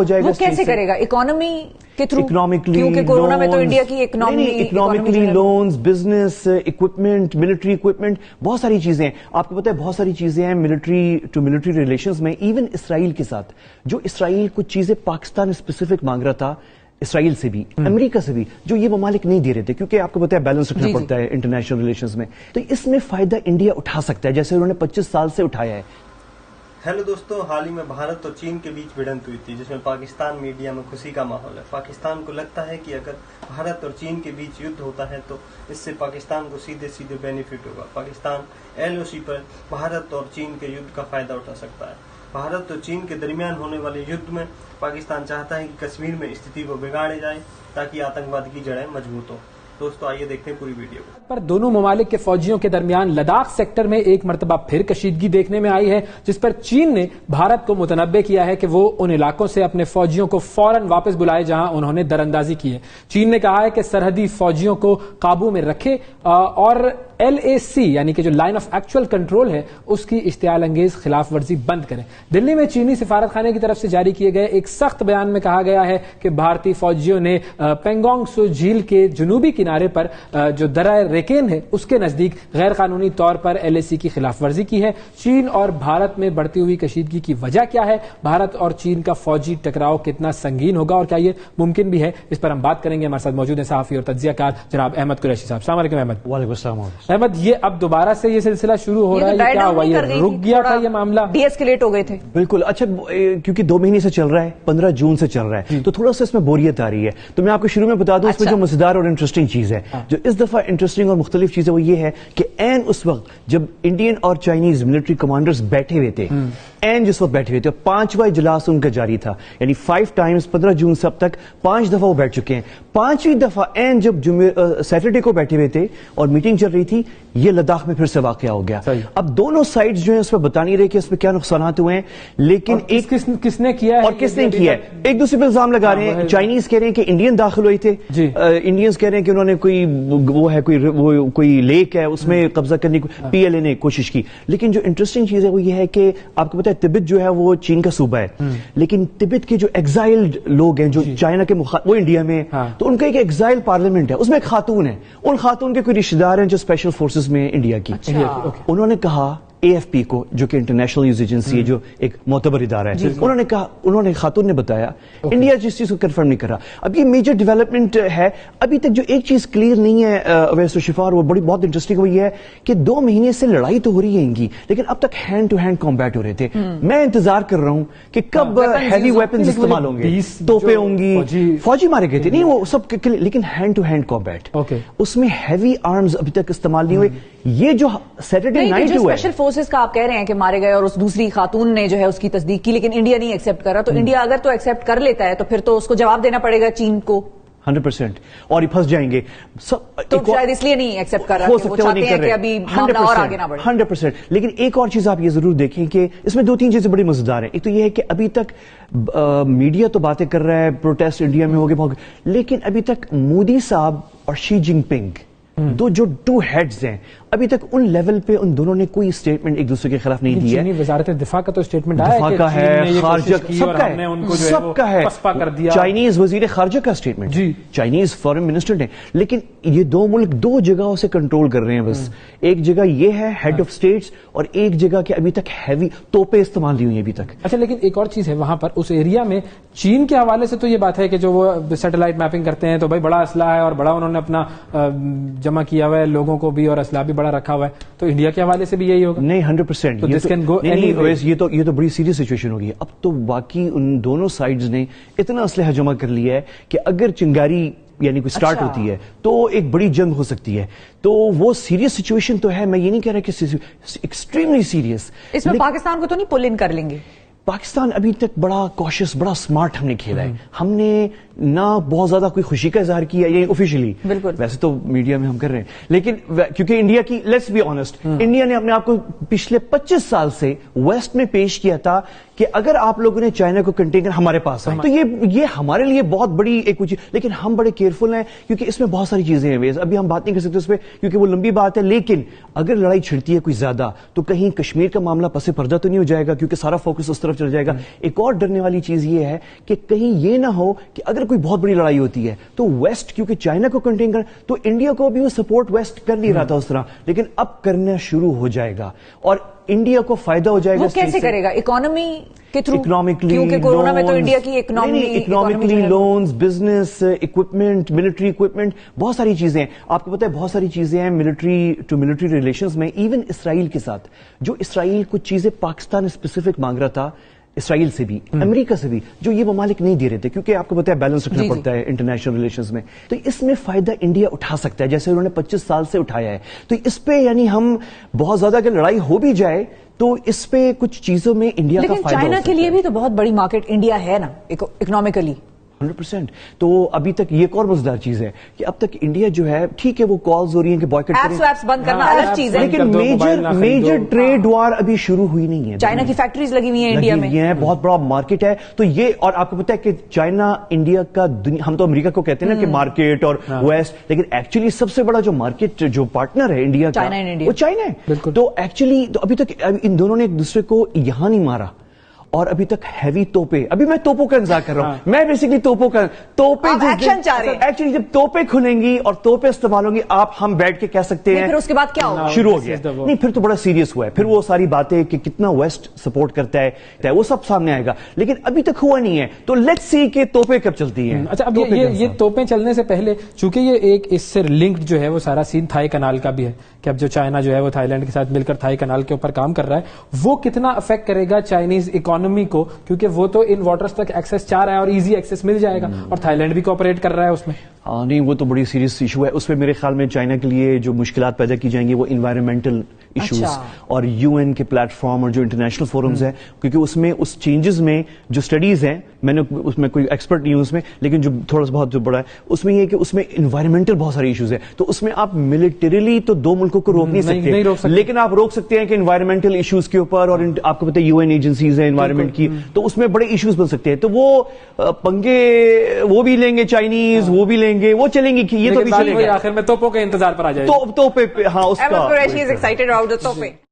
ہو جائے گا. وہ کیسے کرے گا؟ اکانومی کے تھرو؟ کیونکہ کورونا میں تو انڈیا کی economically loans, business, equipment, military equipment, بہت ساری چیزیں ہیں. آپ کو پتا ہے بہت ساری چیزیں ہیں ملٹری ٹو ملٹری ریلیشنز میں. ایون اسرائیل کے ساتھ جو اسرائیل کچھ چیزیں پاکستان اسپیسیفک مانگ رہا تھا، اسرائیل سے بھی، امریکہ سے بھی، جو یہ ممالک نہیں دے رہے تھے، کیونکہ آپ کو پتا ہے بیلنس رکھنا پڑتا ہے انٹرنیشنل ریلیشنز میں. تو اس میں فائدہ انڈیا اٹھا سکتا ہے جیسے انہوں نے 25 سال سے اٹھایا ہے. ہیلو دوستو، حال ہی میں بھارت اور چین کے بیچ بھڑنت ہوئی تھی جس میں پاکستان میڈیا میں خوشی کا ماحول ہے. پاکستان کو لگتا ہے کہ اگر بھارت اور چین کے بیچ یدھ ہوتا ہے تو اس سے پاکستان کو سیدھے بینیفٹ ہوگا. پاکستان LOC پر بھارت اور چین کے یدھ کا فائدہ اٹھا سکتا ہے. بھارت اور چین کے درمیان ہونے والے یدھ میں پاکستان چاہتا ہے کہ کشمیر میں استھتی کو بگاڑے جائے تاکہ آتنکواد کی جڑیں مضبوط ہوں. دوستو آئیے دیکھتے ہیں پوری ویڈیو پر. دونوں ممالک کے فوجیوں کے درمیان لداخ سیکٹر میں ایک مرتبہ پھر کشیدگی دیکھنے میں آئی ہے، جس پر چین نے بھارت کو متنبع کیا ہے کہ وہ ان علاقوں سے اپنے فوجیوں کو فوراً واپس بلائے جہاں انہوں نے دراندازی کی ہے. چین نے کہا ہے کہ سرحدی فوجیوں کو قابو میں رکھے اور LAC یعنی کہ جو لائن آف ایکچوئل کنٹرول ہے اس کی اشتعال انگیز خلاف ورزی بند کریں. دلی میں چینی سفارت خانے کی طرف سے جاری کیے گئے ایک سخت بیان میں کہا گیا ہے کہ بھارتی فوجیوں نے پینگونگ سو جھیل کے جنوبی کنارے پر جو درہ ریکین ہے اس کے نزدیک غیر قانونی طور پر LAC کی خلاف ورزی کی ہے. چین اور بھارت میں بڑھتی ہوئی کشیدگی کی وجہ کیا ہے؟ بھارت اور چین کا فوجی ٹکراؤ کتنا سنگین ہوگا اور کیا یہ ممکن بھی ہے؟ اس پر ہم بات کریں گے. ہمارے ساتھ موجود ہیں صحافی اور تجزیہ کار جناب احمد قریشی صاحب. السلام علیکم احمد. وعلیکم السلام. احمد، یہ اب دوبارہ سے یہ سلسلہ شروع ہو رہا ہے، یہ کیا ہوا؟ یہ رک گیا تھا یہ معاملہ؟ ڈی ایسکیلیٹ ہو گئے تھے. بالکل. اچھا، کیونکہ 2 مہینے سے چل رہا ہے، 15 جون سے چل رہا ہے، تو تھوڑا سا اس میں بوریت آ رہی ہے. تو میں آپ کو شروع میں بتا دوں اس میں جو مزیدار اور انٹرسٹنگ چیز ہے، جو اس دفعہ انٹرسٹنگ اور مختلف چیز ہے، وہ یہ ہے کہ این اس وقت جب انڈین اور چائنیز ملٹری کمانڈرز بیٹھے ہوئے تھے، این جس وقت بیٹھے ہوئے تھے، 5واں اجلاس ان کا جاری تھا، یعنی 5 ٹائمز 15 جون سے اب تک 5 دفعہ وہ بیٹھ چکے ہیں. 5ویں دفعہ این جب سیٹرڈے کو بیٹھے ہوئے تھے اور میٹنگ چل رہی تھی، یہ لداخ میں پھر سے واقعہ ہو گیا. اب دونوں سائڈز جو ہیں اس پہ بتا نہیں رہے کہ اس میں کیا نقصانات ہوئے ہیں، لیکن کس نے کیا ہے اور کس نے کیا ہے، ایک دوسرے پہ الزام لگا رہے ہیں. چائنیز کہہ رہے ہیں کہ انڈین داخل ہوئے تھے، انڈینز کہہ رہے ہیں کہ انہوں نے کوئی لیک ہے اس میں قبضہ کرنے کی PLA نے کوشش کی. لیکن جو انٹرسٹنگ چیز ہے وہ یہ ہے کہ آپ کو پتا ہے تبت جو ہے وہ چین کا صوبہ ہے، لیکن تبت کے جو ایگزائلڈ لوگ ہیں جو چائنا کے وہ انڈیا میں، تو ان کا ایک ایگزائل پارلیمنٹ ہے، اس میں ایک خاتون ہے. ان خاتون کے کوئی رشتہ دار ہیں جو اسپیشل فورسز میں انڈیا کی. انہوں نے کہا AFP کو، جو کہ انٹرنیشنل نیوز ایجنسی ہے، جو ایک معتبر ادارہ ہے، انہوں نے خاتون نے بتایا انڈیا جس چیز کو کنفرم نہیں کر رہا. اب یہ میجر ڈیولپمنٹ ہے. ابھی تک جو ایک چیز کلیئر نہیں ہے اویس و شفا، اور وہ بہت انٹرسٹنگ وہ یہ ہے کہ 2 مہینے سے لڑائی تو ہو رہی ہے ان کی، لیکن اب تک ہینڈ ٹو ہینڈ کمبیٹ ہو رہے تھے. میں انتظار کر رہا ہوں کہ کب ہیوی ویپنز استعمال ہوں گے، توپیں ہوں گی، فوجی مارے گئے تھے، نہیں وہ سب، لیکن ہینڈ ٹو ہینڈ کمبیٹ، اس میں ہیوی آرمز ابھی تک استعمال نہیں ہوئے. یہ جو سیٹرڈے نائٹ ہوا ہے، اسپیشل فورسز کا آپ کہہ رہے ہیں کہ مارے گئے اور اس دوسری خاتون نے جو ہے اس کی تصدیق کی، لیکن انڈیا نہیں ایکسپٹ کر رہا. تو انڈیا اگر تو ایکسپٹ کر لیتا ہے تو پھر تو اس کو جواب دینا پڑے گا چین کو 100%، اور یہ پھنس جائیں گے. تو شاید اس لیے نہیں ایکسپٹ کر رہا، وہ چاہتے ہیں کہ ابھی معاملہ اور آگے نہ بڑھے. 100%. لیکن ایک اور چیز آپ یہ ضرور دیکھیں کہ اس میں 2-3 چیزیں بڑی مزیدار ہیں. ایک تو یہ ہے کہ ابھی تک میڈیا تو باتیں کر رہا ہے، پروٹیسٹ انڈیا میں ہو گئے، لیکن ابھی تک مودی صاحب اور شی جن پنگ جو 2 ہیڈز ہیں، ابھی تک ان لیول پہ ان دونوں نے کوئی اسٹیٹمنٹ ایک دوسرے کے خلاف نہیں دیا ہے. وزارت دفاع کا تو اسٹیٹمنٹ آیا ہے، دفاع کا ہے، خارجہ سب کا ہے، چائنیز وزیر خارجہ کا اسٹیٹمنٹ، چائنیز فارن منسٹر نے. لیکن یہ 2 ملک 2 جگہوں سے کنٹرول کر رہے ہیں بس. ایک جگہ یہ ہے ہیڈ آف اسٹیٹس، اور ایک جگہ کہ ابھی تک ہیوی توپیں استعمال نہیں ہوئی ابھی تک. اچھا، لیکن ایک اور چیز ہے وہاں پر اس ایریا میں چین کے حوالے سے تو یہ بات ہے کہ جو وہ سیٹلائٹ میپنگ کرتے ہیں تو بھائی بڑا اسلحہ ہے اور بڑا انہوں نے اپنا جمع کیا ہوا ہے، لوگوں کو بھی اور اسلحہ بھی بڑا رکھا ہوا ہے. تو انڈیا کے حوالے سے بھی یہی ہوگا؟ نہیں، 100%. یہ تو بڑی سیریس سچویشن ہوگی. اب تو باقی ان دونوں سائڈز نے اتنا اسلحہ جمع کر لیا ہے کہ اگر چنگاری یعنی کوئی سٹارٹ ہوتی ہے تو ایک بڑی جنگ ہو سکتی ہے. تو وہ سیریس سچویشن تو ہے، میں یہ نہیں کہہ رہا کہ ایکسٹریملی سیریس. اس میں پاکستان کو تو نہیں پل ان کر لیں گے؟ پاکستان ابھی تک بڑا کوشش، بڑا سمارٹ ہم نے کھیلا ہے. ہم نے نہ بہت زیادہ کوئی خوشی کا اظہار کیا یہ آفیشلی، ویسے تو میڈیا میں ہم کر رہے ہیں، لیکن کیونکہ انڈیا کی، لیٹس بی آنےسٹ، انڈیا نے اپنے آپ کو پچھلے 25 سال سے ویسٹ میں پیش کیا تھا کہ اگر آپ لوگوں نے چائنا کو کنٹین کر ہمارے پاس آئے تو یہ ہمارے لیے بہت بڑی ایک چیز، لیکن ہم بڑے کیئرفل ہیں کیونکہ اس میں بہت ساری چیزیں ہیں، ابھی ہم بات نہیں کر سکتے اس پہ کیونکہ وہ لمبی بات ہے، لیکن اگر لڑائی چھڑتی ہے کوئی زیادہ تو کہیں کشمیر کا معاملہ پس پردہ تو نہیں ہو جائے گا کیونکہ سارا فوکس اس طرف چل جائے گا۔ ایک اور ڈرنے والی چیز یہ ہے کہ کہیں یہ نہ ہو کہ اگر کوئی بہت بڑی لڑائی ہوتی ہے تو ویسٹ کیونکہ چائنا کو کنٹین کر تو انڈیا کو بھی وہ سپورٹ ویسٹ کر نہیں رہا تھا اس طرح، لیکن اب کرنا شروع ہو جائے گا اور انڈیا کو فائدہ ہو جائے گا۔ وہ کیسے کرے گا؟ اکنامی کے تھرو؟ اکنامکلی، کیونکہ کورونا میں تو انڈیا کی economically loans, business, equipment, military equipment, بہت ساری چیزیں ہیں۔ آپ کو پتا ہے بہت ساری چیزیں ہیں ملٹری ٹو ملٹری ریلیشنز میں، ایون اسرائیل کے ساتھ، جو اسرائیل کچھ چیزیں پاکستان اسپیسیفک مانگ رہا تھا اسرائیل سے بھی، امریکہ سے بھی، جو یہ ممالک نہیں دے رہے تھے کیونکہ آپ کو پتا ہے بیلنس رکھنا پڑتا ہے انٹرنیشنل ریلیشنز میں، تو اس میں فائدہ انڈیا اٹھا سکتا ہے جیسے انہوں نے 25 سال سے اٹھایا ہے۔ تو اس پہ یعنی ہم بہت زیادہ اگر لڑائی ہو بھی جائے تو اس پہ کچھ چیزوں میں انڈیا کا لیکن فائدہ چائنا کے لیے بھی تو بہت بڑی مارکیٹ انڈیا ہے نا اکنامکلی۔ 100%۔ تو ابھی تک یہ ایک اور مزیدار چیز ہے کہ اب تک انڈیا جو ہے ٹھیک ہے وہ کالز ہو رہی ہیں کہ بائیکاٹ کریں، ایپس ویپس بند کرنا الگ چیز ہے، لیکن میجر ٹریڈ وار ابھی شروع ہوئی نہیں ہے۔ چائنا کی فیکٹریز لگی ہوئی ہیں انڈیا میں، یہ بہت بڑا مارکیٹ ہے۔ تو یہ اور آپ کو پتا ہے کہ چائنا انڈیا کا ہم تو امریکہ کو کہتے ہیں نا کہ مارکیٹ اور ویسٹ، لیکن ایکچولی سب سے بڑا جو مارکیٹ جو پارٹنر ہے انڈیا کا وہ چائنا ہے۔ تو ایکچولی تو ابھی تک ان دونوں نے ایک دوسرے کو یہاں نہیں مارا اور ابھی تک ہیوی توپے، ابھی میں توپوں کا انتظار کر رہا ہوں، میں بیسیکلی توپوں کا ایکشن چاہ رہے ہیں۔ ایکچولی جب توپیں کھلیں گی اور توپیں استعمال ہوں گی ہم بیٹھ کے کہہ سکتے ہیں پھر اس کے بعد کیا ہوگا؟ شروع ہو گیا، نہیں پھر تو بڑا سیریس ہوا ہے، پھر وہ ساری باتیں کہ کتنا ویسٹ سپورٹ کرتا ہے وہ سب سامنے آئے گا، لیکن ابھی تک ہوا نہیں ہے۔ تو لیٹس سی کہ توپیں کب چلتی ہیں۔ اچھا، اب یہ توپیں چلنے سے پہلے چونکہ یہ ایک اس سے لنکڈ جو ہے وہ سارا سین تھائی کنال کا بھی ہے کہ اب جو چائنا جو ہے وہ تھائی لینڈ کے ساتھ مل کر تھائی کنال کے اوپر کام کر رہا ہے، وہ کتنا افیکٹ کرے گا چائنیز اکانومی کو، کیونکہ وہ تو ان واٹرز تک ایکسس چاہ رہا ہے اور ایزی ایکسس مل جائے گا، اور تھائی لینڈ بھی کوآپریٹ کر رہا ہے اس میں۔ ہاں نہیں، وہ تو بڑی سیریس ایشو ہے، اس میں میرے خیال میں چائنا کے لیے جو مشکلات پیدا کی جائیں گی وہ انوائرمنٹل ایشوز اور یو این کے پلیٹ فارم اور جو انٹرنیشنل فورمز ہیں، کیونکہ اس میں اس چینجز میں جو سٹڈیز ہیں، میں نے اس میں کوئی ایکسپرٹ نہیں ہوں اس میں، لیکن جو تھوڑا سا بہت جو بڑا ہے اس میں یہ کہ اس میں انوائرمنٹل بہت سارے ایشوز ہیں، تو اس میں آپ ملٹریلی تو دو ملکوں کو روک نہیں سکتے، لیکن آپ روک سکتے ہیں کہ انوائرمنٹل ایشوز کے اوپر، اور آپ کو پتہ ہے یو این ایجنسیز ہیں انوائرمنٹ کی، تو اس میں بڑے ایشوز بن سکتے ہیں، تو وہ پنگے وہ بھی لیں گے چائنیز، وہ بھی لیں گے، وہ چلیں گی، یہ تو بھی چلے گا، آخر میں توپوں کے انتظار پر آ جائے تو پہ ہاں اس کا